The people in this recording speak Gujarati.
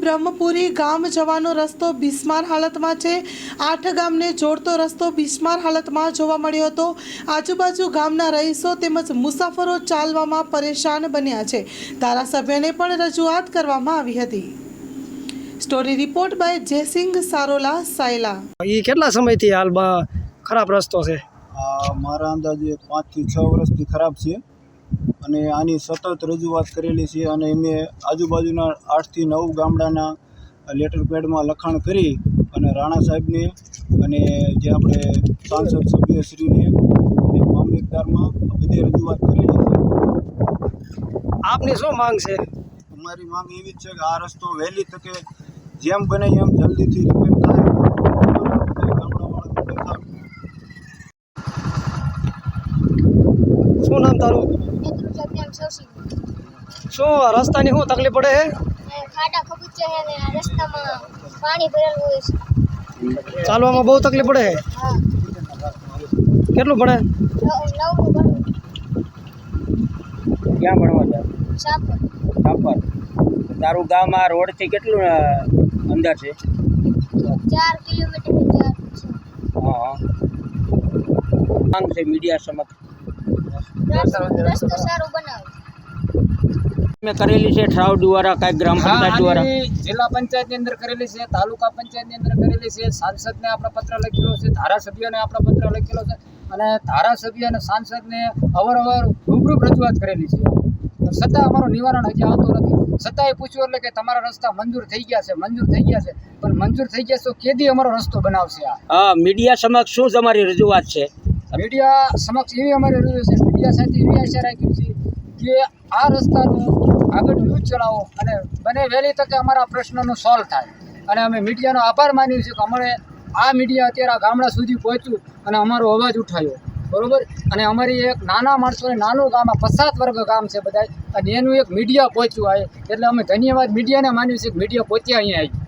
બ્રહ્મપુરી ગામ જવાનો રસ્તો બિસ્માર હાલતમાં છે। 8 ગામને જોડતો રસ્તો બિસ્માર હાલતમાં જોવા મળ્યો હતો। આજુબાજુ ગામના રહીશો તેમજ મુસાફરો ચાલવામાં પરેશાન બન્યા છે। ધારાસભ્યને પણ રજૂઆત કરવામાં આવી હતી। Story report by Jaysinh Sarola Sayla. એ કેટલા સમયથી હાલમાં ખરાબ રસ્તો છે? મારા અંદાજે 5 થી 6 વર્ષથી ખરાબ છે અને આની સતત રજૂઆત કરેલી છે અને અમે આજુબાજુના 8 થી 9 ગામડાના લેટર પેડમાં લખાણ કરી અને રાણા સાહેબને અને જે આપણે સાંસદ સભ્યશ્રીને અને મામલતદારમાં બધી રજૂઆત કરેલી છે। આપની શું માંગ છે? અમારી માંગ એવી જ છે કે આ રસ્તો વહેલી તકે જેમ બને એમ જલ્દીથી રિપેર થાય। શું નામ તારું? શું રસ્તાની શું તકલીફ પડે છે? ખાડા ખબુચા છે ને રસ્તામાં પાણી ભરેલું હોય છે। ચાલવામાં બહુ તકલીફ પડે છે? હા, કેટલું પડે? નવમું ભણવું ક્યાં ભણવા જાવ? સાપર સાપર। તારું ગામ આ રોડથી કેટલું અંદર છે? 4 કિલોમીટર 4 છે। હા, માંગ છે મીડિયા સમક્ષ રસ્તો સારો બનાવો। મેં કરેલી છે ઠરાવ દ્વારા, કાંઈક ગ્રામ પંચાયત દ્વારા? જિલ્લા પંચાયતની અંદર કરેલી છે, તાલુકા પંચાયતની અંદર કરેલી છે, સાંસદને આપણે પત્ર લખેલો છે, ધારાસભ્યોને આપણે પત્ર લખેલો છે અને ધારાસભ્ય અને સાંસદને અવારનવાર રૂબરૂ રજૂઆત કરેલી છે, છતાં અમારું નિવારણ હજી આવતું નથી। છતાંય પૂછ્યું એટલે કે તમારા રસ્તા મંજૂર થઈ ગયા છે, મંજૂર થઈ ગયા છે, પણ મંજૂર થઈ ગયા તો કેદી અમારો રસ્તો બનાવશે? હા, મીડિયા સમક્ષ શું તમારી રજૂઆત છે? મીડિયા સમક્ષ એવી અમારી રજૂઆત છે, મીડિયા સાથે એવી આશા રાખી છે કે આ રસ્તાનું આગળ ન્યૂઝ ચલાવો અને બને વહેલી તકે અમારા પ્રશ્નનો સોલ્વ થાય। અને અમે મીડિયાનો આભાર માનીએ છીએ કે અમારે આ મીડિયા અત્યારે આ ગામડા સુધી પહોંચ્યું અને અમારો અવાજ ઉઠાવ્યો, બરાબર। અને અમારી એક નાના માણસોને નાનું ગામ, આ પછાત વર્ગ ગામ છે બધા, અને એનું એક મીડિયા પહોંચ્યું આવે એટલે અમે ધન્યવાદ મીડિયાને માન્યું છે કે મીડિયા પહોંચ્યા અહીંયા આવી।